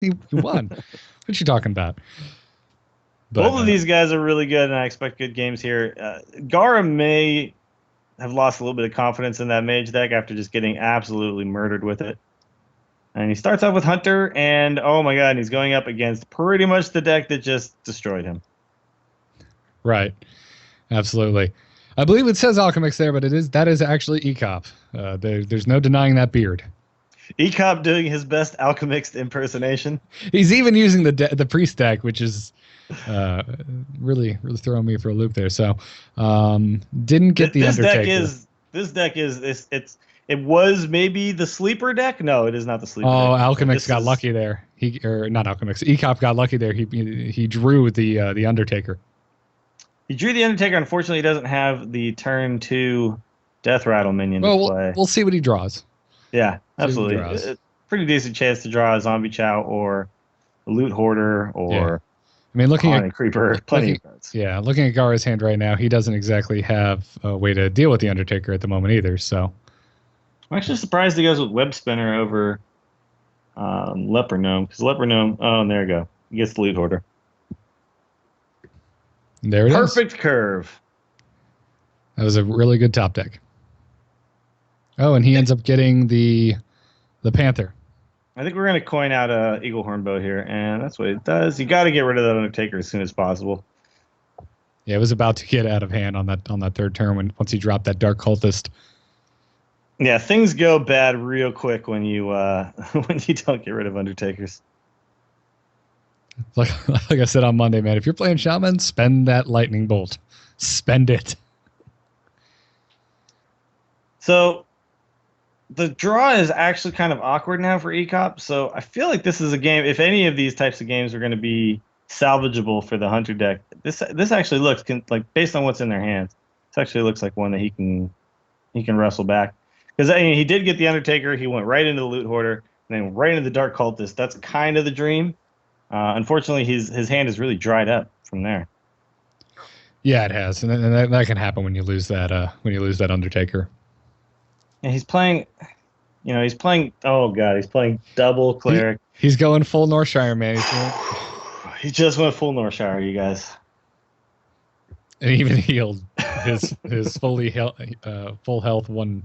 He won. What you talking about? But, both of these guys are really good, and I expect good games here. Gaara may have lost a little bit of confidence in that mage deck after just getting absolutely murdered with it. And he starts off with Hunter, and oh my god, he's going up against pretty much the deck that just destroyed him. Right. Absolutely. I believe it says Alchemix there, but that is actually Ek0p. There's no denying that beard. Ek0p doing his best Alchemix impersonation. He's even using the priest deck, which is really throwing me for a loop there. So didn't get the Undertaker. This deck is it was maybe the sleeper deck. No, it is not the sleeper deck. Oh, Alchemix got lucky there. Not Alchemix. Ek0p got lucky there. He drew the Undertaker. He drew the Undertaker. Unfortunately, he doesn't have the turn 2 Death Rattle minion to play. We'll see what he draws. Yeah, absolutely. Pretty decent chance to draw a Zombie Chow or a Loot Hoarder or... Yeah. I mean, looking at Creeper, plenty of cards. Yeah, looking at Gaara's hand right now, he doesn't exactly have a way to deal with the Undertaker at the moment either. So, I'm actually surprised he goes with Web Spinner over Leper Gnome, because Leper Gnome. Oh, and there you go. He gets the Loot Hoarder. There it is. Perfect curve. That was a really good top deck. Oh, and he ends up getting the Panther. I think we're going to coin out a Eagle Hornbow here, and that's what it does. You got to get rid of that Undertaker as soon as possible. Yeah, it was about to get out of hand on that third turn once he dropped that Dark Cultist. Yeah, things go bad real quick when you when you don't get rid of Undertakers. Like I said on Monday, man, if you're playing Shaman, spend that Lightning Bolt. Spend it. So the draw is actually kind of awkward now for Ek0p, so I feel like this is a game, if any of these types of games are going to be salvageable for the Hunter deck, this actually looks, like based on what's in their hands, this actually looks like one that he can wrestle back. Because he did get the Undertaker, he went right into the Loot Hoarder, and then right into the Dark Cultist. That's kind of the dream. Unfortunately, his hand is really dried up from there. Yeah, it has, and that can happen when you lose that Undertaker. And he's playing, oh god, he's playing double Cleric. He's going full Northshire, man. He just went full Northshire, you guys. And even healed his full health one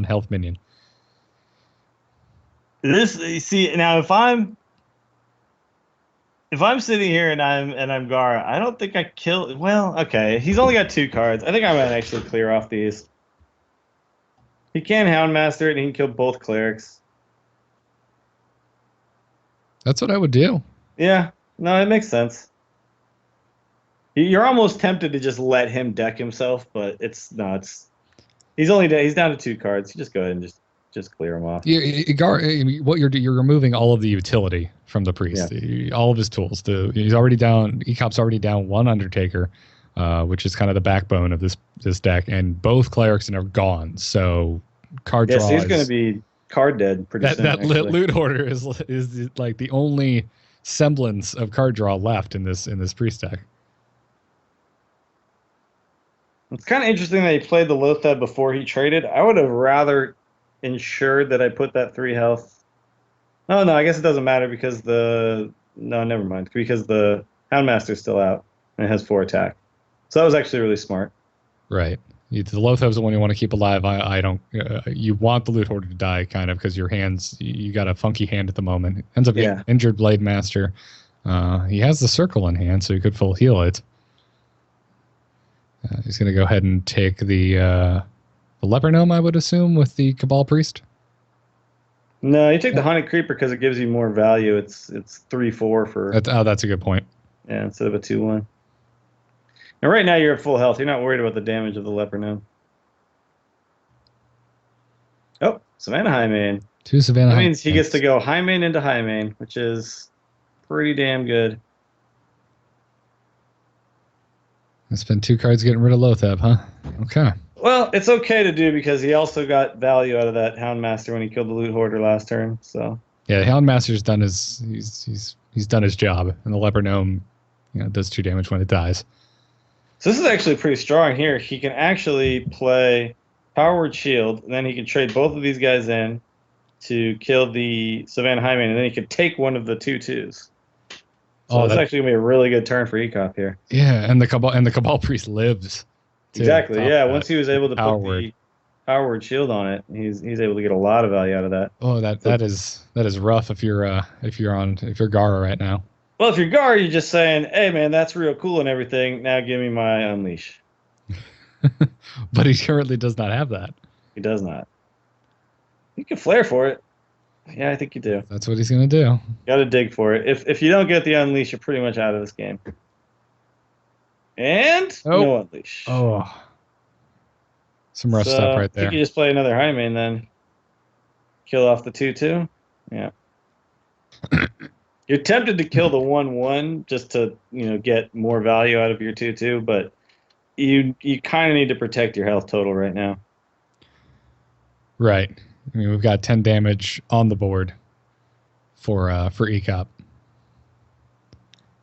health minion. This, you see, now if I'm sitting here and I'm Gaara, I don't think I kill. Well, okay, he's only got 2 cards. I think I might actually clear off these. He can Houndmaster it, and he can kill both clerics. That's what I would do. Yeah, no, it makes sense. You're almost tempted to just let him deck himself, but he's down to 2 cards. You just go ahead and just clear him off. What you're removing all of the utility from the priest, all of his tools. He's already down. Ek0p's already down 1 Undertaker, which is kind of the backbone of this deck, and both clerics are gone. So card draw. Yes, he's going to be card dead pretty soon. That Loot Hoarder is like the only semblance of card draw left in this priest deck. It's kind of interesting that he played the Lothab before he traded. I would have rather ensured that I put that 3 health. No, I guess it doesn't matter because never mind. Because the Houndmaster's still out and it has 4 attack. So that was actually really smart. Right. The Lothab's the one you want to keep alive. I don't. You want the Loot Hoarder to die, kind of, because your hands. You got a funky hand at the moment. Ends up getting injured Blade Master. He has the Circle in hand, so he could full heal it. He's going to go ahead and take the Leper Gnome, I would assume, with the Cabal Priest. No, you take the Haunted Creeper because it gives you more value. It's 3/4 for. That's a good point. Yeah, instead of a 2/1. And right now you're at full health. You're not worried about the damage of the Leper Gnome. Oh, Savannah Highmane. 2 Savannah Highmane. That means he gets to go Highmane into Highmane, which is pretty damn good. I spent 2 cards getting rid of Lothab, huh? Okay. Well, it's okay to do because he also got value out of that Houndmaster when he killed the Loot Hoarder last turn. So yeah, the Houndmaster's done he's done his job, and the Leper Gnome, does 2 damage when it dies. So this is actually pretty strong here. He can actually play Power Word Shield, and then he can trade both of these guys in, to kill the Savannah Highmane, and then he could take one of the 2/2s. So it's actually gonna be a really good turn for ECOP here. Yeah, and the Cabal Priest lives. Exactly. Yeah. Once he was able to power put word. the power word shield on it, he's able to get a lot of value out of that. Oh, that is rough if you're Gaara right now. Well, if you're Gaara, you're just saying, "Hey, man, that's real cool and everything. Now give me my Unleash." But he currently does not have that. He does not. You can flare for it. Yeah, I think you do. That's what he's gonna do. Got to dig for it. If you don't get the Unleash, you're pretty much out of this game. And no Unleash. Oh, some rough stuff right there. I think you just play another Highmane then. Kill off the 2/2. Yeah. You're tempted to kill the 1/1 just to get more value out of your 2/2, but you kind of need to protect your health total right now. Right. I mean, we've got 10 damage on the board for ECOP.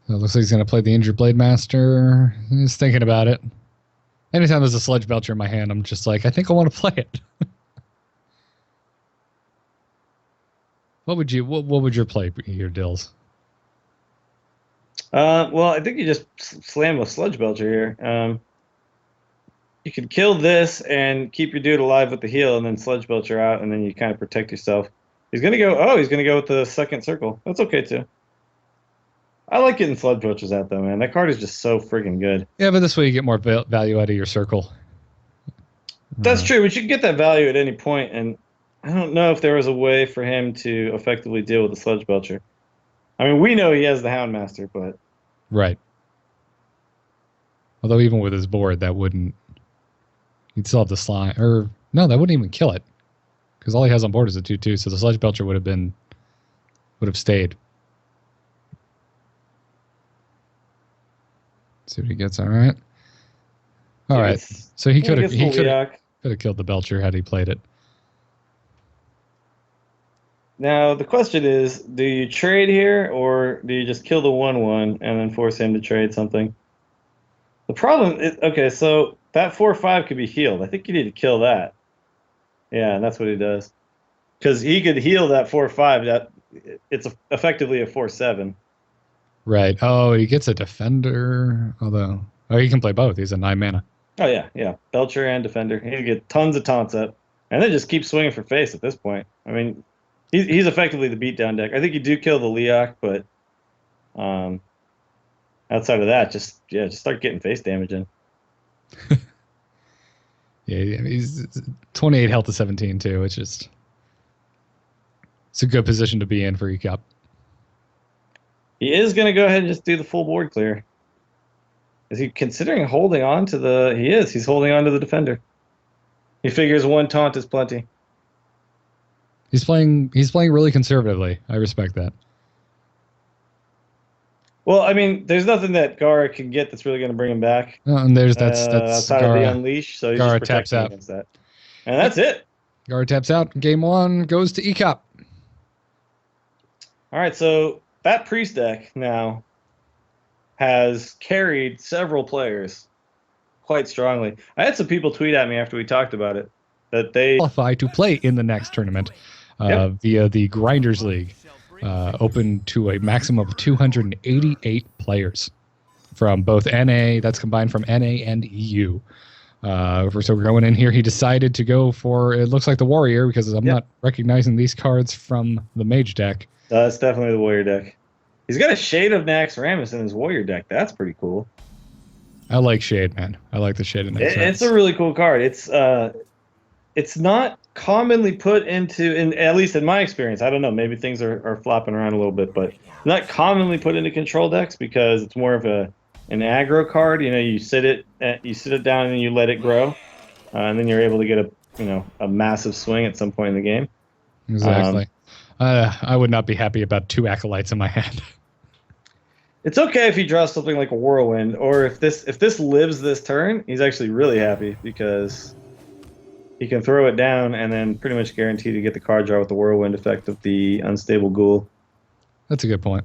So it looks like he's going to play the Injured Blade Master. He's thinking about it. Anytime there's a Sludge Belcher in my hand, I'm just like, I think I want to play it. What would your play here, Dills? Well, I think you just slam a Sludge Belcher here. You could kill this and keep your dude alive with the heal, and then Sludge Belcher out, and then you kind of protect yourself. He's gonna go. Oh, he's gonna go with the second circle. That's okay too. I like getting Sludge Belchers out though, man. That card is just so friggin' good. Yeah, but this way you get more value out of your circle. That's true, but you can get that value at any point, and I don't know if there was a way for him to effectively deal with the Sludge Belcher. I mean, we know he has the Houndmaster, but right. Although even with his board, that wouldn't. He'd still have the slime, or no, that wouldn't even kill it, because all he has on board is a 2/2. So the Sludge Belcher would have stayed. Let's see what he gets. All right. All right. So he could have killed the Belcher had he played it. Now the question is, do you trade here, or do you just kill the 1/1 and then force him to trade something? The problem is, okay, so that 4/5 could be healed. I think you need to kill that. Yeah, and that's what he does. Because he could heal that 4/5. It's effectively a 4/7. Right. Oh, he gets a Defender. Although, he can play both. He's a 9 mana. Oh yeah. Belcher and Defender. He can get tons of taunts up, and then just keep swinging for face at this point. I mean, he's effectively the beatdown deck. I think you do kill the Leok, but outside of that, just start getting face damage in. Yeah, he's 28 health to 17 too, which is it's a good position to be in for ECOP. He is going to go ahead and just do the full board clear. Is he considering holding on to the? He is. He's holding on to the Defender. He figures one taunt is plenty. He's playing really conservatively. I respect that. Well, I mean, there's nothing that Gaara can get that's really going to bring him back. And that's outside Gaara, of the Unleash, so he's Gaara just taps protecting out against that. And that's it. Gaara taps out. Game 1 goes to ECOP. All right, so that Priest deck now has carried several players quite strongly. I had some people tweet at me after we talked about it that they qualify to play in the next tournament via the Grinders League. Open to a maximum of 288 players from both NA, that's combined from NA and EU. So we're going in here. He decided to go for, it looks like the Warrior, because I'm not recognizing these cards from the Mage deck. It's definitely the Warrior deck. He's got a Shade of Naxxramas in his Warrior deck. That's pretty cool. I like Shade, man. I like the Shade of Naxxramas. It's a really cool card. It's not commonly put into, at least in my experience, I don't know, maybe things are flopping around a little bit, but not commonly put into control decks because it's more of an aggro card. You sit it down and then you let it grow, and then you're able to get a massive swing at some point in the game. Exactly. I would not be happy about 2 Acolytes in my hand. It's okay if he draws something like a Whirlwind, or if this lives this turn, he's actually really happy because he can throw it down and then pretty much guarantee to get the card draw with the Whirlwind effect of the Unstable Ghoul. That's a good point.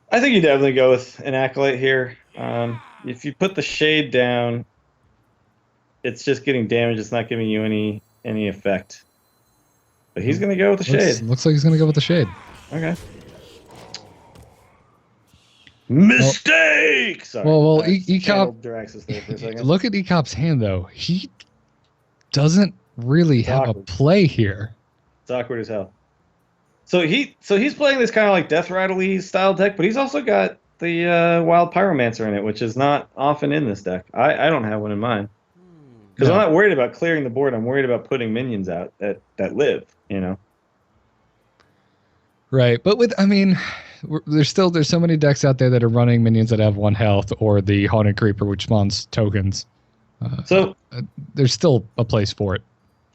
I think you definitely go with an Acolyte here. If you put the Shade down, it's just getting damage. It's not giving you any effect. But he's going to go with the shade. Looks like he's going to go with the shade. Okay. Mistake! Sorry. Well, HearthStats there for a second. Look at HearthStats' hand, though. He doesn't really have a play here. It's awkward as hell. So he's playing this kind of like Death Rattle-y style deck, but he's also got the Wild Pyromancer in it, which is not often in this deck. I don't have one in mine. Because I'm not worried about clearing the board. I'm worried about putting minions out that live, you know? Right. But there's so many decks out there that are running minions that have 1 health or the Haunted Creeper, which spawns tokens. There's still a place for it.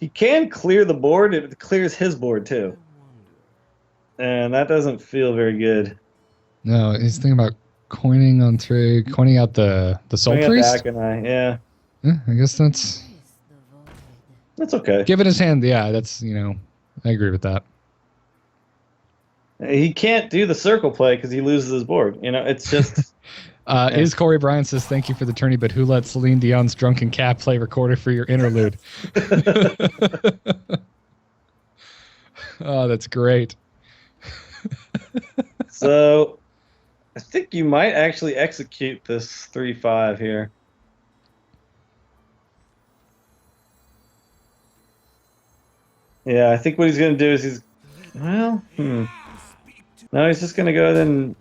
He can clear the board. It clears his board, too. And that doesn't feel very good. No, he's thinking about coining out the Soul Priest. Yeah, I guess that's okay. Given his hand, yeah, that's, I agree with that. He can't do the circle play because he loses his board. It's just... Is Corey Bryan says, thank you for the tourney, but who let Celine Dion's Drunken Cat play recorder for your interlude? Oh, that's great. So, I think you might actually execute this 3-5 here. Yeah, I think what he's going to do is no, he's just going to go then.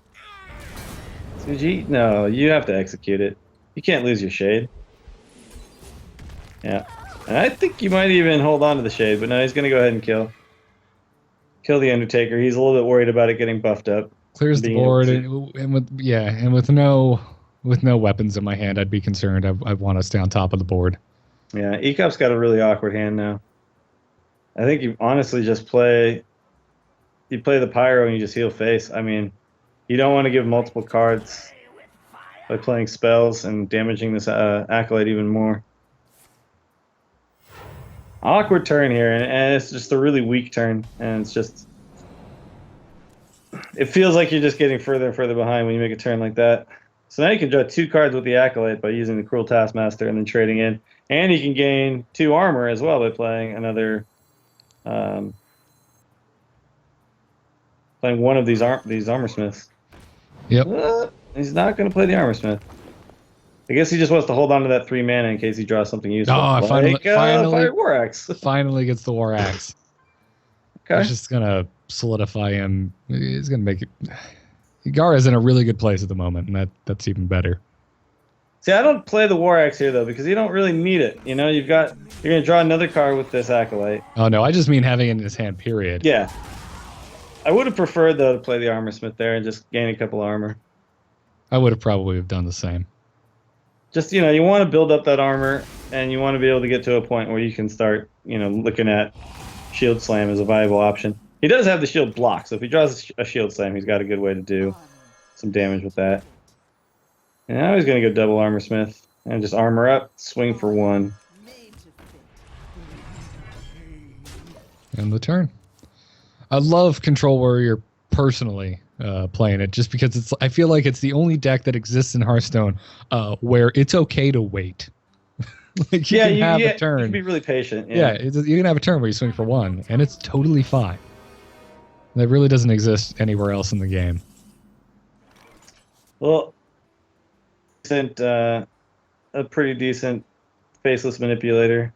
No, you have to execute it. You can't lose your shade. Yeah. And I think you might even hold on to the shade, but no, he's going to go ahead and kill the Undertaker. He's a little bit worried about it getting buffed up. Clears the board, and with no weapons in my hand, I'd be concerned. I want to stay on top of the board. Yeah, HearthStats got a really awkward hand now. I think you honestly just play the Pyro and you just heal face. I mean, you don't want to give multiple cards by playing spells and damaging this Acolyte even more. Awkward turn here, and it's just a really weak turn, and it feels like you're just getting further and further behind when you make a turn like that. So now you can draw 2 cards with the Acolyte by using the Cruel Taskmaster and then trading in, and you can gain 2 armor as well by playing another, playing one of these Armor Smiths. Yep. He's not going to play the Armor Smith. I guess he just wants to hold on to that 3 mana in case he draws something useful. Oh, finally War Axe. Finally gets the War Axe. Okay. It's just gonna solidify him. He's gonna make it. Gaara's in a really good place at the moment, and that's even better. See, I don't play the War Axe here though because you don't really need it. You're gonna draw another card with this Acolyte. Oh no, I just mean having it in his hand. Period. Yeah. I would have preferred though to play the Armor Smith there and just gain a couple armor. I would have probably done the same. Just, you want to build up that armor, and you want to be able to get to a point where you can start, looking at Shield Slam as a viable option. He does have the shield block, so if he draws a Shield Slam, he's got a good way to do some damage with that. And now he's going to go double Armor Smith and just armor up, swing for 1. And the turn. I love Control Warrior personally. Playing it just because I feel like it's the only deck that exists in Hearthstone where it's okay to wait. Like you can have a turn. You can be really patient. Yeah, you can have a turn where you swing for 1, and it's totally fine. That really doesn't exist anywhere else in the game. Well, a pretty decent Faceless Manipulator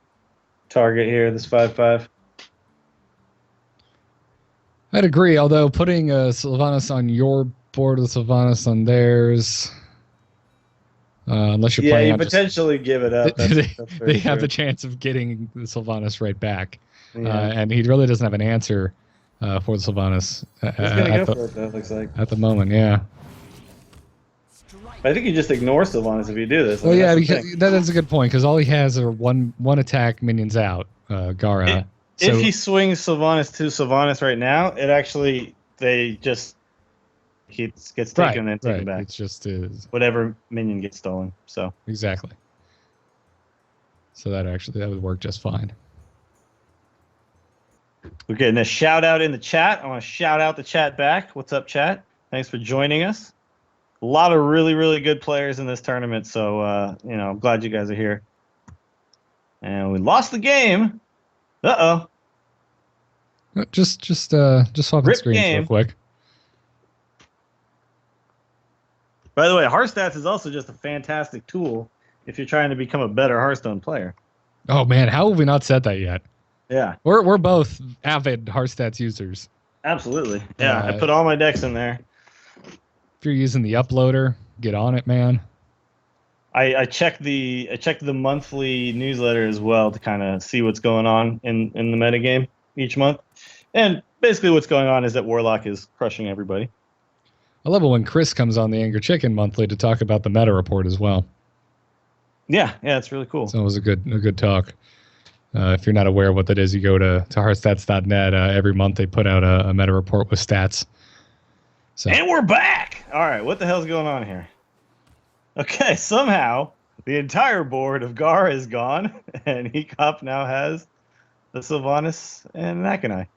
target here. This 5/5. I'd agree, although putting Sylvanas on your board with Sylvanas on theirs, unless you're playing... Yeah, you potentially give it up. They have the chance of getting the Sylvanas right back. Yeah. And he really doesn't have an answer for the Sylvanas He's going to go for it, though, looks like. At the moment, yeah. I think you just ignore Sylvanas if you do this. Well, yeah, because that's a good point, because all he has are one attack minions out, Gaara. If he swings Sylvanas to Sylvanas right now, he gets taken and then taken back. It's just whatever minion gets stolen. So exactly. So that would work just fine. We're getting a shout out in the chat. I want to shout out the chat back. What's up, chat? Thanks for joining us. A lot of really, really good players in this tournament. So I'm glad you guys are here. And we lost the game. Uh-oh. Just swapping Rip screens real game. quick. By the way, HearthStats is also just a fantastic tool if you're trying to become a better Hearthstone player. Oh man, how have we not said that yet? Yeah. We're both avid HearthStats users. Absolutely. Yeah, I put all my decks in there. If you're using the uploader, get on it, man. I check the monthly newsletter as well to kind of see what's going on in the metagame each month. And basically what's going on is that Warlock is crushing everybody. I love it when Chris comes on the Angry Chicken monthly to talk about the meta report as well. Yeah, it's really cool. So it was a good talk. If you're not aware of what that is, you go to hearthstats.net. Every month they put out a meta report with stats. So. And we're back! All right, what the hell's going on here? Okay, somehow the entire board of Gaara is gone, and HearthStats now has the Sylvanas and Nakanai.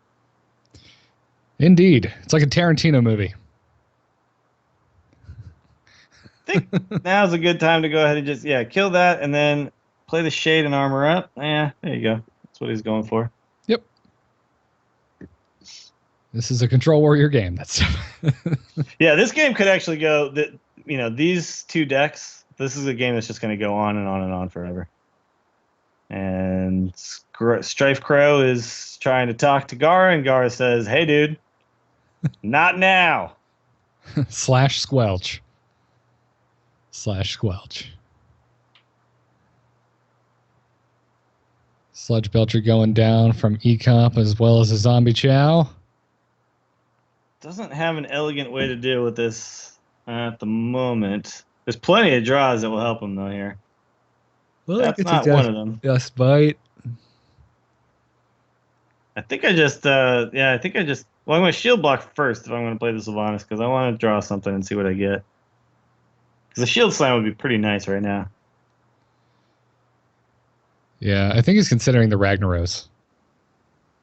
Indeed. It's like a Tarantino movie. I think now's a good time to go ahead and just, kill that and then play the Shade and armor up. Yeah, there you go. That's what he's going for. Yep. This is a control warrior game. That's yeah, this game could actually go that, these two decks, this is a game that's just going to go on and on and on forever. And Strife Crow is trying to talk to Gaara, and Gaara says, "Hey, dude, not now." /squelch. /squelch. Sludge Belcher going down from Ek0p as well as a Zombie Chow. Doesn't have an elegant way to deal with this at the moment. There's plenty of draws that will help him, though, here. Well, that's not one of them. Just bite. I think I just, well, I'm going to shield block first if I'm going to play the Sylvanas, because I want to draw something and see what I get. Because the shield slam would be pretty nice right now. Yeah, I think he's considering the Ragnaros.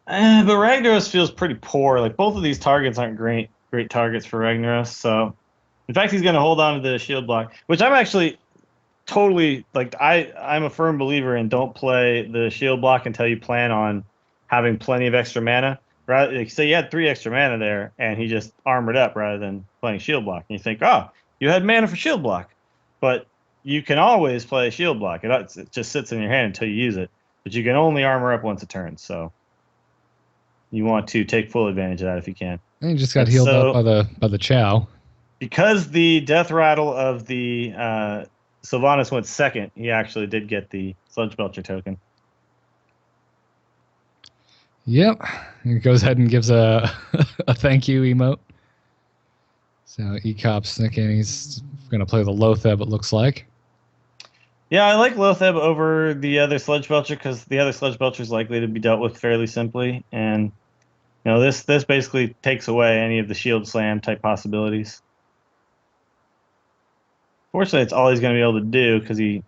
But Ragnaros feels pretty poor. Like, both of these targets aren't great targets for Ragnaros. So, in fact, he's going to hold on to the shield block, which I'm actually totally, like, I'm a firm believer in don't play the shield block until you plan on having plenty of extra mana. Right? Like, say you had 3 extra mana there, and he just armored up rather than playing shield block. And you think, oh, you had mana for shield block. But you can always play shield block. It just sits in your hand until you use it. But you can only armor up once a turn, so you want to take full advantage of that if you can. And you just got healed up by the Chow. Because the death rattle of the Sylvanas went second, he actually did get the Sludge Belcher token. Yep. He goes ahead and gives a thank you emote. So Ek0p's thinking he's going to play the Loatheb, it looks like. Yeah, I like Loatheb over the other Sludge Belcher because the other Sludge Belcher is likely to be dealt with fairly simply. And, this basically takes away any of the shield slam type possibilities. Fortunately, it's all he's going to be able to do because he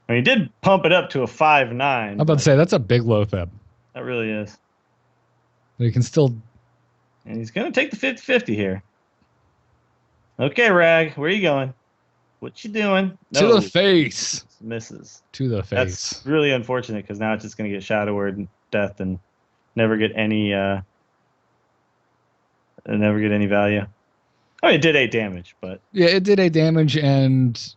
did pump it up to a 5/9. I'm about to say, that's a big Loatheb. That really is. But he can still... And he's going to take the 50-50 here. Okay, Rag, where are you going? What you doing? No. To the face. Misses. To the face. That's really unfortunate because now it's just going to get Shadow Word and Death and never get any value. Oh, it did 8 damage, but yeah, it did 8 damage, and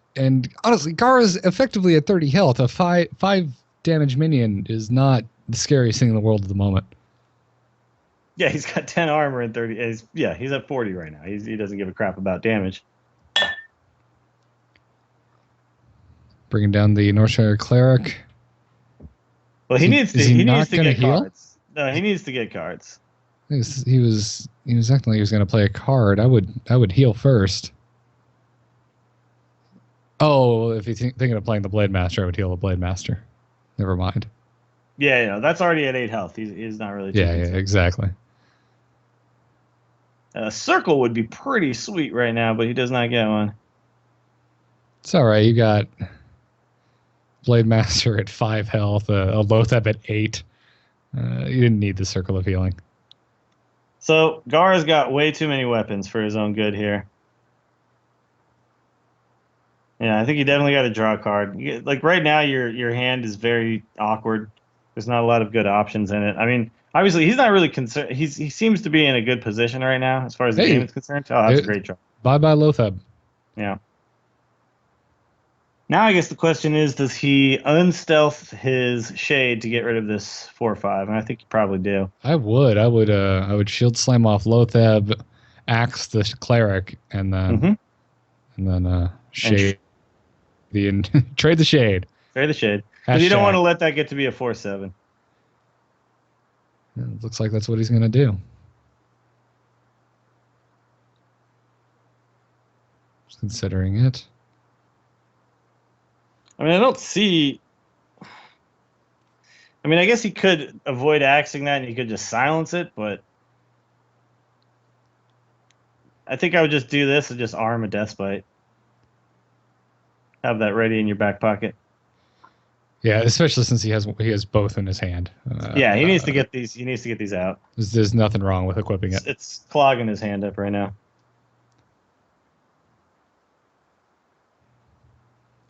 honestly, Gaara's effectively at 30 health. A 5 damage minion is not the scariest thing in the world at the moment. Yeah, he's got 10 armor and 30. He's at 40 right now. He doesn't give a crap about damage. Bringing down the Northshire Cleric. Well, he needs to get heal? cards. No, he needs to get cards. He was acting like he was going to play a card. I would heal first. Oh, if he's thinking of playing the Blade Master, I would heal the Blade Master. Never mind. Yeah, that's already at 8 health. He's not really. Yeah, exactly. Circle would be pretty sweet right now, but he does not get one. It's all right. You got Blade Master at 5 health, a Loatheb at 8. You didn't need the Circle of Healing. So Gaara's got way too many weapons for his own good here. Yeah, I think you definitely got to draw a card. Like right now, your hand is very awkward. There's not a lot of good options in it. I mean, Obviously, he's not really concerned. He seems to be in a good position right now as far as the game is concerned. Oh, that's a great draw. Bye-bye, Lothab. Yeah. Now I guess the question is, does he unstealth his shade to get rid of this 4/5? And I think you probably do. I would shield slam off Lothab, axe the cleric, and then shade trade the shade. Trade the shade. Because you don't want to let that get to be a 4/7. Yeah, it looks like that's what he's gonna do. Just considering it. I mean, I don't see. I mean, I guess he could avoid axing that and he could just silence it, but I think I would just do this and just arm a Deathbite. Have that ready in your back pocket. Yeah, especially since he has both in his hand. Yeah, he needs to get these. He needs to get these out. There's nothing wrong with equipping it. It's clogging his hand up right now.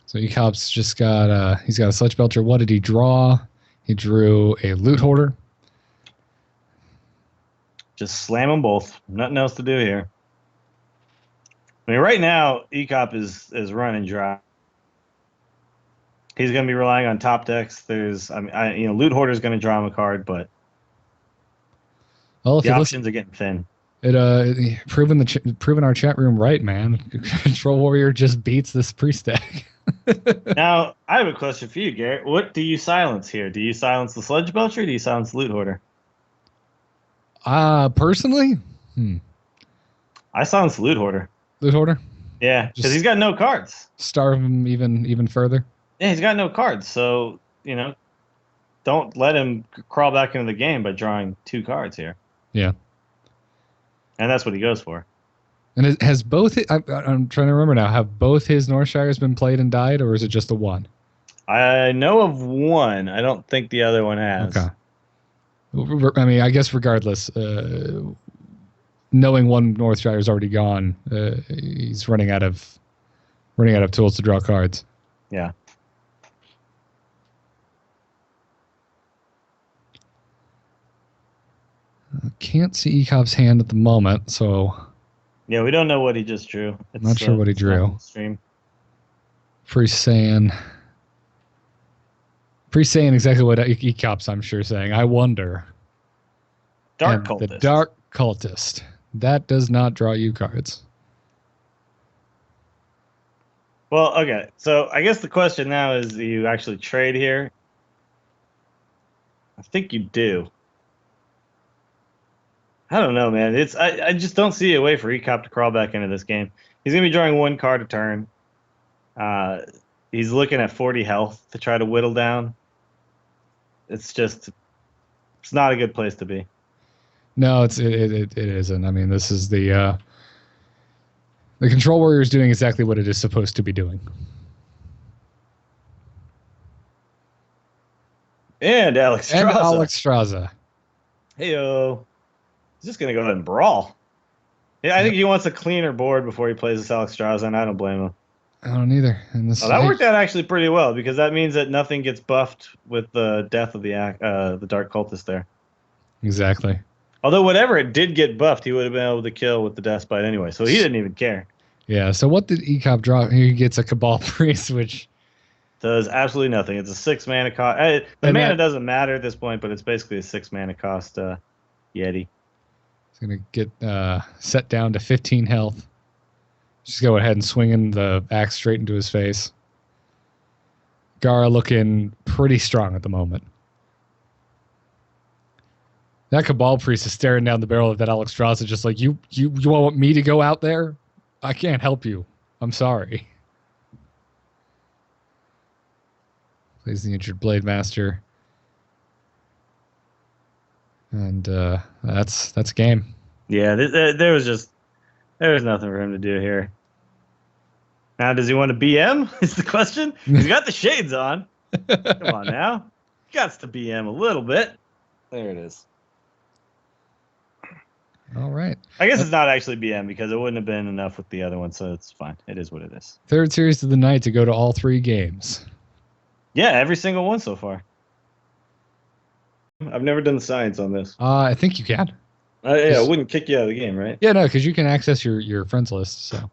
So HearthStats just got he's got a Sledge Belcher. What did he draw? He drew a Loot Hoarder. Just slam them both. Nothing else to do here. I mean, right now Ek0p is running dry. He's going to be relying on top decks. There's, Loot Hoarder is going to draw him a card, but the options are getting thin. Proven our chat room right, man. Control Warrior just beats this priest deck. Now, I have a question for you, Garrett. What do you silence here? Do you silence the Sledge Belcher or do you silence the Loot Hoarder? Personally? I silence the Loot Hoarder. Loot Hoarder? Yeah, because he's got no cards. Starve him even further? Yeah, he's got no cards, so, don't let him crawl back into the game by drawing 2 cards here. Yeah. And that's what he goes for. And has both... I'm trying to remember now. Have both his Northshires been played and died, or is it just the one? I know of one. I don't think the other one has. Okay. I mean, I guess regardless, knowing one Northshire is already gone, he's running out of tools to draw cards. Yeah. Can't see Ek0p's hand at the moment, so... Yeah, we don't know what he just drew. I'm not sure what he drew. Stream. Priest saying exactly what Ek0p's, I'm sure, saying. I wonder. Dark Cultist. The Dark Cultist. That does not draw you cards. Well, okay. So I guess the question now is, do you actually trade here? I think you do. I don't know, man. I just don't see a way for Ek0p to crawl back into this game. He's going to be drawing 1 card a turn. He's looking at 40 health to try to whittle down. It's not a good place to be. No, it isn't. I mean, this is the Control Warrior is doing exactly what it is supposed to be doing. And Alex Straza. Hey-o. He's just going to go ahead and brawl. Yeah, I think he wants a cleaner board before he plays this Alex Straza, and I don't blame him. I don't either. And this that worked out actually pretty well, because that means that nothing gets buffed with the death of the Dark Cultist there. Exactly. Although whatever it did get buffed, he would have been able to kill with the Deathbite anyway, so he didn't even care. Yeah, so what did Ek0p draw? He gets a Cabal Priest, which... does absolutely nothing. It's a 6 mana cost. The mana doesn't matter at this point, but it's basically a 6 mana cost Yeti. He's going to get set down to 15 health. Just go ahead and swinging the axe straight into his face. Gaara looking pretty strong at the moment. That Cabal Priest is staring down the barrel of that Alex Straza, just like, you want me to go out there? I can't help you. I'm sorry. Plays the Injured Blade Master. And that's game. Yeah, there was nothing for him to do here. Now, does he want to BM? Is the question. He's got the shades on. Come on now. Got to BM a little bit. There it is. All right. I guess it's not actually BM because it wouldn't have been enough with the other one, so it's fine. It is what it is. Third series of the night to go to all 3 games. Yeah, every single one so far. I've never done the science on this. I think you can. Yeah, it wouldn't kick you out of the game, right? Yeah, no, because you can access your friends list. So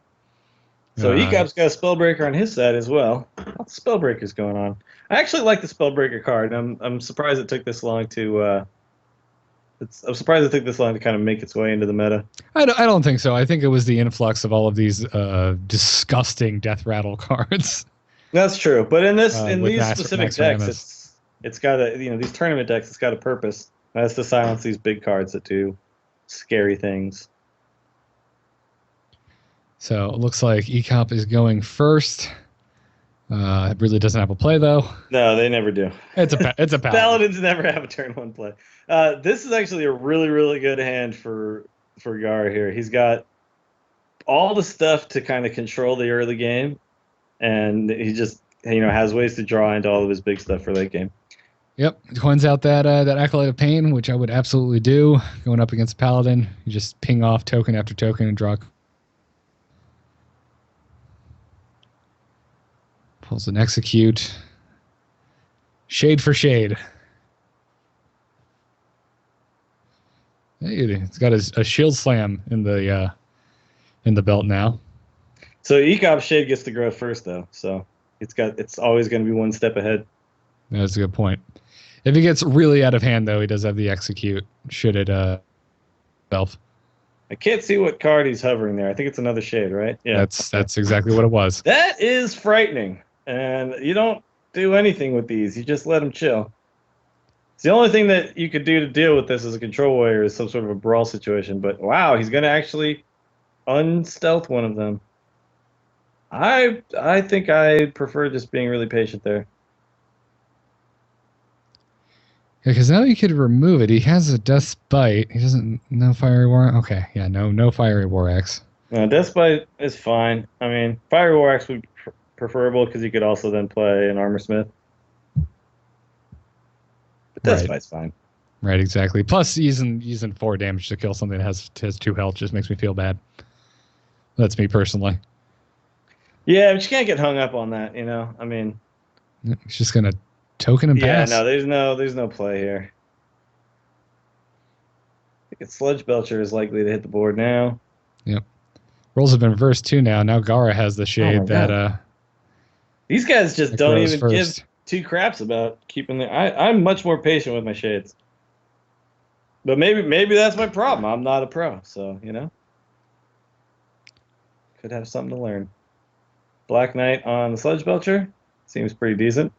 ECOP's got a Spellbreaker on his side as well. Lots of Spellbreakers going on. I actually like the Spellbreaker card. I'm surprised it took this long to. I'm surprised it took this long to kind of make its way into the meta. I don't think so. I think it was the influx of all of these disgusting death rattle cards. That's true, but in these specific Max decks, Ramus. it's got a these tournament decks. It's got a purpose. That's to silence these big cards that do scary things. So it looks like HSL is going first. It really doesn't have a play though. No, they never do. It's a paladin. Paladins never have a turn one play. This is actually a really good hand for Gaara here. He's got all the stuff to kind of control the early game, and he just has ways to draw into all of his big stuff for late game. Yep, coins out that Acolyte of Pain, which I would absolutely do going up against Paladin. You just ping off token after token and draw. Pulls an execute. Shade for shade. Hey, it's got a shield slam in the belt now. So HSL shade gets to grow first though, so it's always going to be one step ahead. That's a good point. If he gets really out of hand though, he does have the execute. Should it self? I can't see what card he's hovering there. I think it's another shade, right? Yeah, that's exactly what it was. That is frightening, and you don't do anything with these. You just let them chill. It's the only thing that you could do to deal with this as a control warrior is some sort of a brawl situation. But wow, he's going to actually unstealth one of them. I think I prefer just being really patient there. Yeah, because now he could remove it. He has a Death Bite. He doesn't. No Fiery War. Okay, yeah, no Fiery War Axe. No, Death Bite is fine. I mean, Fiery War Axe would be preferable because you could also then play an Armor Smith. But Death Bite's fine. Right, exactly. Plus, using 4 damage to kill something that has 2 health just makes me feel bad. That's me personally. Yeah, but you can't get hung up on that. I mean, it's just gonna token and pass. Yeah, no, there's no play here. I think Sludge Belcher is likely to hit the board now. Yep. Rolls have been reversed too now. Now Gaara has the shade that these guys just don't even give 2 craps about keeping the I'm much more patient with my shades. But maybe that's my problem. I'm not a pro, so could have something to learn. Black Knight on the Sludge Belcher seems pretty decent.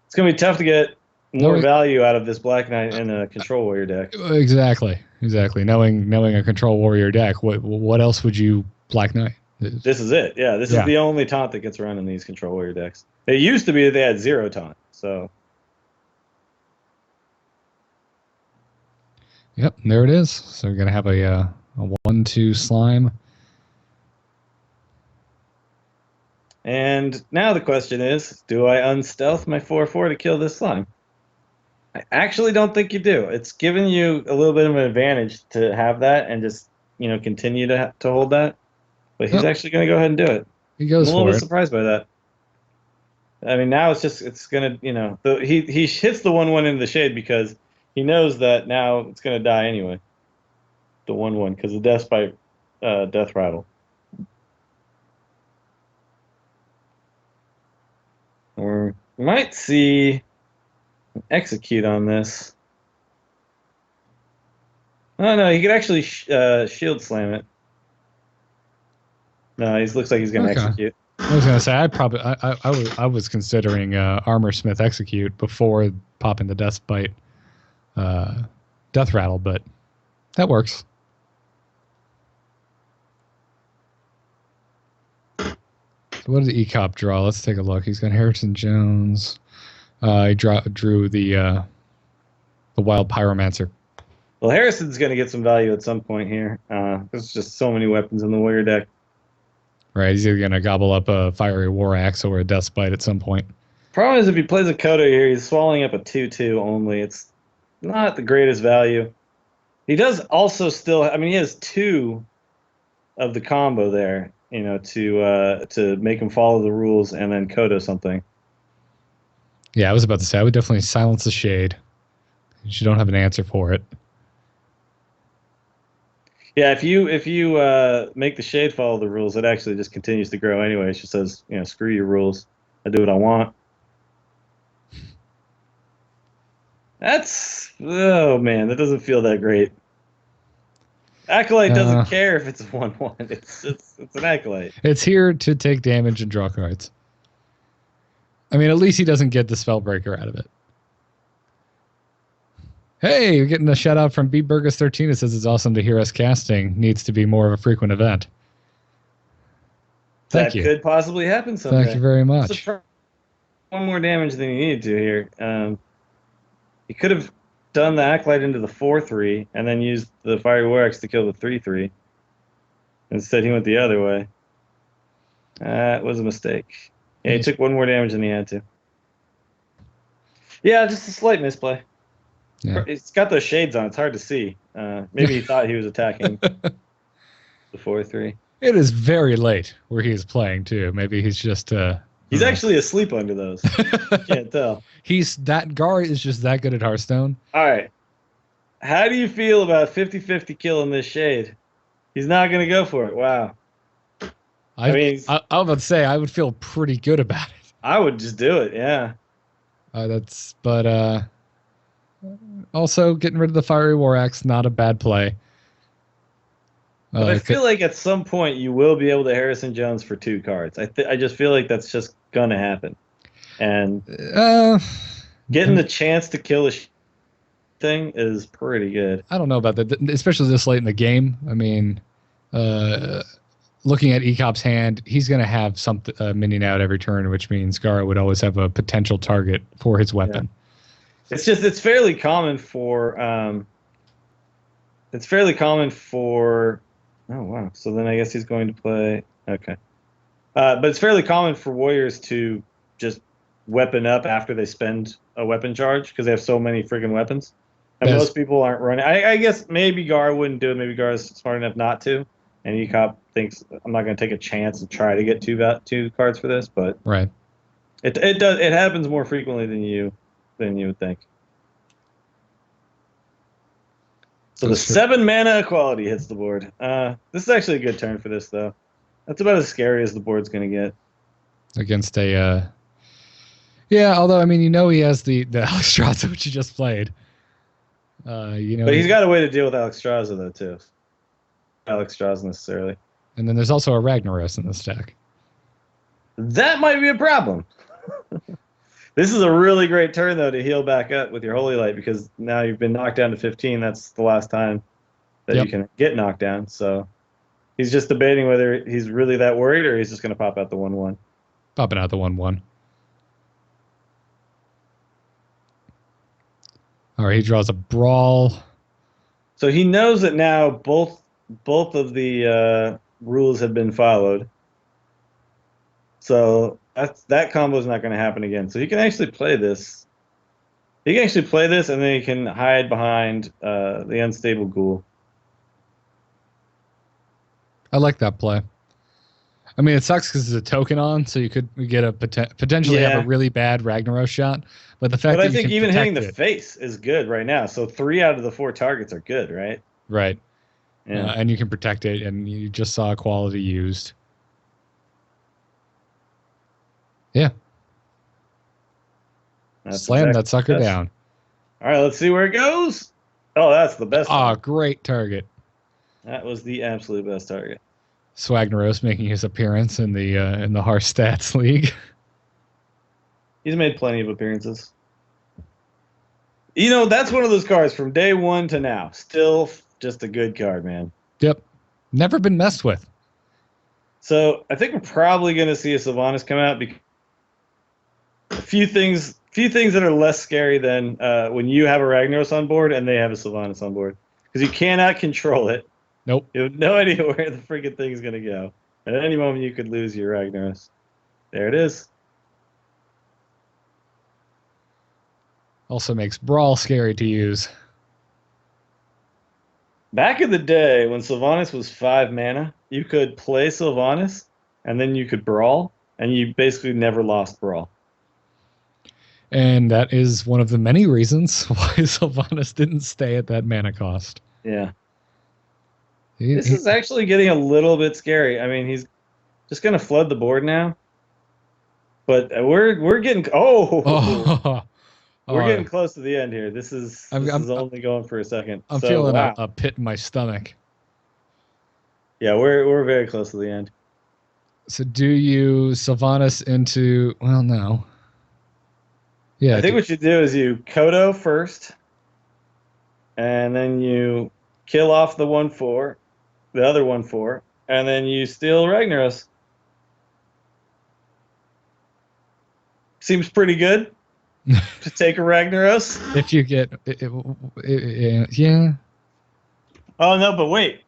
It's going to be tough to get more value out of this Black Knight in a Control Warrior deck. Exactly. Knowing a Control Warrior deck, what else would you Black Knight? This is it. Yeah, this is the only taunt that gets run in these Control Warrior decks. It used to be that they had 0 taunt, so. Yep, there it is. So we're going to have a 1/2 slime. And now the question is, do I unstealth my 4/4 to kill this slime? I actually don't think you do. It's giving you a little bit of an advantage to have that and just continue to hold that. But he's actually going to go ahead and do it. He goes for it. I'm a little bit surprised by that. I mean, now it's going to he hits the 1/1 into the shade because he knows that now it's going to die anyway. The 1/1 because of Death Bite, Death Rattle. Or we might see an execute on this. Oh no, he could actually shield slam it. No, he looks like he's going to execute. I was going to say I was considering Armor Smith execute before popping the Death Bite, Death Rattle, but that works. What did HSL draw? Let's take a look. He's got Harrison Jones. He drew the Wild Pyromancer. Well, Harrison's going to get some value at some point here. There's just so many weapons in the Warrior deck. Right, he's either going to gobble up a Fiery War Axe or a Death Bite at some point. Problem is, if he plays a Kodo here, he's swallowing up a 2/2 only. It's not the greatest value. He does also still. I mean, he has 2 of the combo there. To make him follow the rules and then Kodo something. Yeah, I was about to say I would definitely silence the shade. You don't have an answer for it. Yeah, if you make the shade follow the rules, it actually just continues to grow anyway. It just says, screw your rules. I do what I want. Oh man, that doesn't feel that great. Acolyte doesn't care if it's a 1/1. It's an Acolyte. It's here to take damage and draw cards. I mean, at least he doesn't get the Spellbreaker out of it. Hey, you're getting a shout out from BBurgus13. It says it's awesome to hear us casting. Needs to be more of a frequent event. Thank you. That could possibly happen someday. Thank you very much. One more damage than you needed to here. He could have done the Acolyte into the 4/3 and then used the Fiery War Axe to kill the 3/3. Instead, he went the other way. That was a mistake. Yeah, he took one more damage than he had to. Yeah, just a slight misplay. Yeah. It's got those shades on. It's hard to see. Maybe he thought he was attacking the 4/3. It is very late where he is playing, too. Maybe he's just... he's actually asleep under those. You can't tell. Gaara is just that good at Hearthstone. All right. How do you feel about 50-50 killing this shade? He's not going to go for it. Wow. I mean, I was about to say, I would feel pretty good about it. I would just do it, yeah. Also, getting rid of the Fiery War Axe, not a bad play. But I feel like at some point you will be able to Harrison Jones for 2 cards. I just feel like that's just going to happen. And getting the chance to kill a thing is pretty good. I don't know about that, especially this late in the game. I mean, looking at Ek0p's hand, he's going to have something minion out every turn, which means Gaara would always have a potential target for his weapon. Yeah. It's fairly common for oh wow. So then I guess he's going to play okay. But it's fairly common for warriors to just weapon up after they spend a weapon charge because they have so many friggin' weapons. And most people aren't running. I guess maybe Gaara wouldn't do it. Maybe Gaara's smart enough not to. And Ek0p thinks I'm not going to take a chance and try to get two cards for this, but right. It happens more frequently than you would think. So the 7 mana equality hits the board. This is actually a good turn for this, though. That's about as scary as the board's going to get. Against a... yeah, although, I mean, he has the Alexstrasza, which he just played. But he's got a way to deal with Alexstrasza, though, too. Alexstrasza, necessarily. And then there's also a Ragnaros in this deck. That might be a problem. This is a really great turn, though, to heal back up with your Holy Light, because now you've been knocked down to 15. That's the last time that you can get knocked down. So he's just debating whether he's really that worried or he's just going to pop out the 1/1. Popping out the 1/1. All right, he draws a Brawl. So he knows that now both of the rules have been followed. So that combo is not going to happen again. So he can actually play this. He can actually play this, and then he can hide behind the Unstable Ghoul. I like that play. I mean, it sucks because it's a token on, so you could get a potentially have a really bad Ragnaros shot. But the fact that I think even hitting the face is good right now. So 3 out of the 4 targets are good, right? Right. Yeah. And you can protect it, and you just saw quality used. Yeah. Slam that sucker down. All right, let's see where it goes. Oh, that's the best. Oh, great target. That was the absolute best target. Swagneros making his appearance in the HearthStats League. He's made plenty of appearances. That's one of those cards from day 1 to now. Still just a good card, man. Yep. Never been messed with. So I think we're probably going to see a Sylvanas come out because a few things that are less scary than when you have a Ragnaros on board and they have a Sylvanas on board. Because you cannot control it. Nope. You have no idea where the freaking thing is going to go. And at any moment, you could lose your Ragnaros. There it is. Also makes Brawl scary to use. Back in the day, when Sylvanas was 5 mana, you could play Sylvanas, and then you could Brawl, and you basically never lost Brawl. And that is one of the many reasons why Sylvanas didn't stay at that mana cost. Yeah. This is actually getting a little bit scary. I mean, he's just going to flood the board now. But we're getting we're getting close to the end here. This is only going for a second. I'm feeling a pit in my stomach. Yeah, we're very close to the end. So do you Sylvanas into? Well, no. Yeah, I think what you do is you Kodo first, and then you kill off the 1/4, the other 1/4, and then you steal Ragnaros. Seems pretty good to take a Ragnaros. If you get, yeah. Oh no, but wait,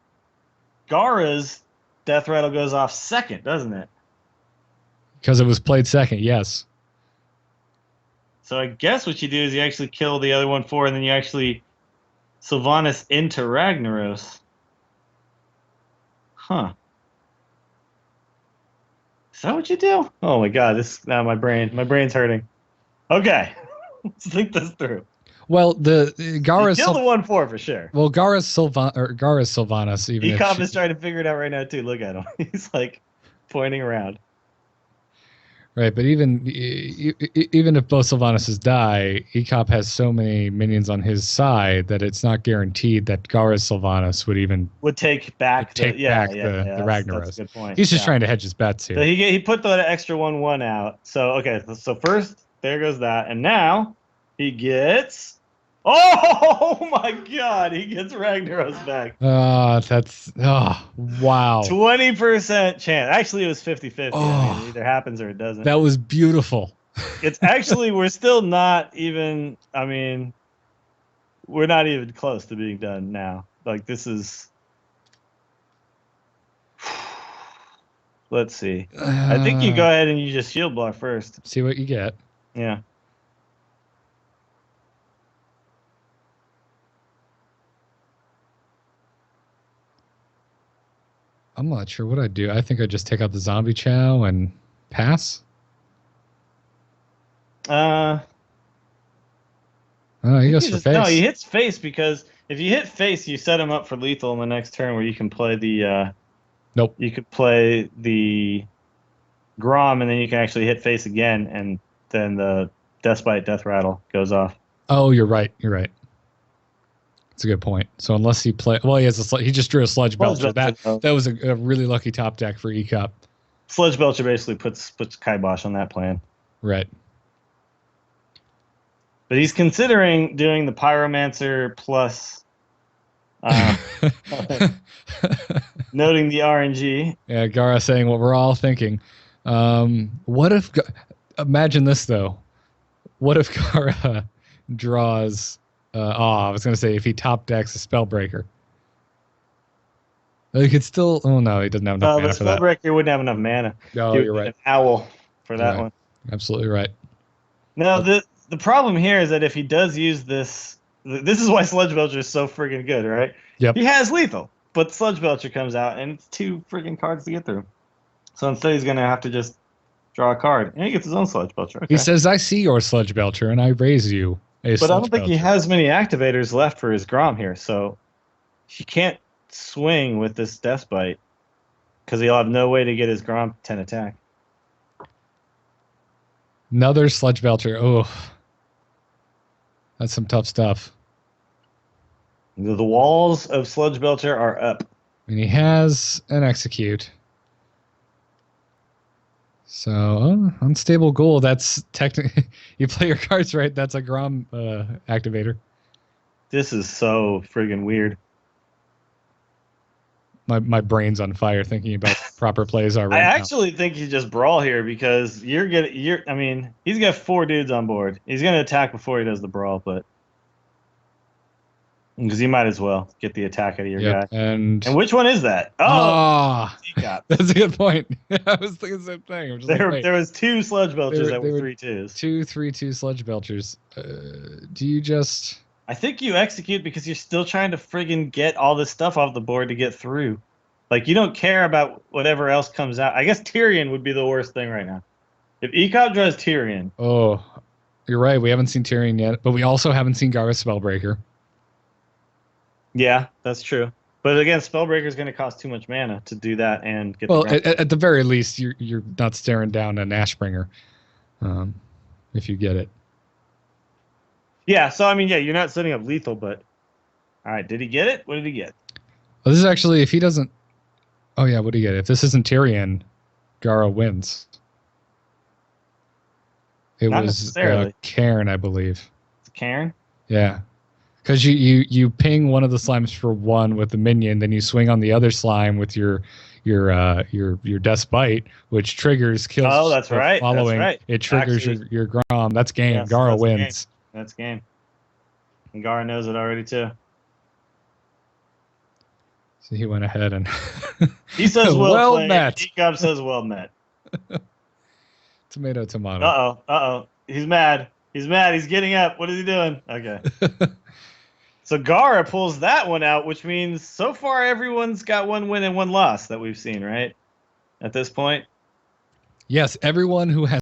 Gaara's death rattle goes off second, doesn't it? Because it was played second, yes. So I guess what you do is you actually kill the other 1/4, and then you actually Sylvanas into Ragnaros. Huh. Is that what you do? Oh my god, my brain's hurting. Okay. Let's think this through. Well, the Gaara's kill the 1/4 for sure. Well, Gaara's Sylvanas. Even HearthStats is trying to figure it out right now too. Look at him. He's like pointing around. Right, but even if both Sylvanases die, HearthStats has so many minions on his side that it's not guaranteed that Gaara's Sylvanas would take back the Ragnaros. That's a good point. He's just trying to hedge his bets here. So he put the extra 1/1 out. So okay, so first there goes that, and now he gets. Oh my god, he gets Ragnaros back. Wow. 20% chance. Actually, it was 50-50. I mean, it either happens or it doesn't. That was beautiful. It's actually, we're still not even, I mean, we're not even close to being done now. Like, this is, let's see. I think you go ahead and you just shield block first. See what you get. Yeah. I'm not sure what I'd do. I think I'd just take out the zombie chow and pass. He goes for face. No, he hits face because if you hit face, you set him up for lethal in the next turn where you can play the... Nope. You could play the Grom and then you can actually hit face again and then the Deathbite Death Rattle goes off. Oh, you're right. You're right. That's a good point. So unless he he just drew a Sludge Belcher. That was a really lucky top deck for HearthStats. Sludge Belcher basically puts Kibosh on that plan. Right. But he's considering doing the Pyromancer plus noting the RNG. Yeah, Gaara saying what we're all thinking. What if imagine this though. What if Gaara draws I was going to say if he top decks a Spellbreaker. He could still... Oh, no, he doesn't have enough mana for that. Spellbreaker wouldn't have enough mana. No, you're right. An owl for that one. Absolutely right. Now, the problem here is that if he does use this... This is why Sludge Belcher is so friggin' good, right? Yep. He has lethal, but Sludge Belcher comes out, and it's 2 friggin' cards to get through. So instead he's going to have to just draw a card. And he gets his own Sludge Belcher. Okay. He says, I see your Sludge Belcher, and I raise you. But I don't think he has many activators left for his Grom here, so he can't swing with this Deathbite because he'll have no way to get his Grom 10 attack. Another Sludge Belcher. Oh, that's some tough stuff. The walls of Sludge Belcher are up. And he has an Execute. So, Unstable Ghoul, that's technically... you play your cards right, that's a Grom activator. This is so friggin' weird. My brain's on fire thinking about proper plays are right I now. actually think you just brawl here because I mean, he's got 4 dudes on board. He's going to attack before he does the brawl, but... Because you might as well get the attack out of your guy. And which one is that? Oh, that's a good point. I was thinking the same thing. There was 2 Sludge Belchers that were 3/2s. 2 3/2 Sludge Belchers. Do you just... I think you execute because you're still trying to friggin' get all this stuff off the board to get through. Like, you don't care about whatever else comes out. I guess Tyrion would be the worst thing right now. If HearthStats draws Tyrion... Oh, You're right. We haven't seen Tyrion yet, but we also haven't seen Gaara Spellbreaker. Yeah, that's true. But again, Spellbreaker is going to cost too much mana to do that and get Well, the at the very least, you're not staring down an Ashbringer, if you get it. Yeah, so I mean, yeah, you're not setting up lethal, but all right, did he get it? What did he get? Well, this is actually, if he doesn't, oh yeah, what do you get? If this isn't Tyrion, Gaara wins. It Not was necessarily. Cairn, I believe. It's Cairn? Yeah. Because you ping one of the slimes for 1 with the minion, then you swing on the other slime with your Death Bite, which triggers kills. Oh, that's right. Following that's right. it triggers Actually, your Grom. That's game. yes, Gaara that's wins. Game. That's game. And Gaara knows it already too. So he went ahead and he says well played. met. Ek0p says well met. Tomato. Uh-oh. He's mad. He's getting up. What is he doing? Okay. So Gaara pulls that one out, which means so far everyone's got 1 win and 1 loss that we've seen, right? At this point. Yes, everyone who has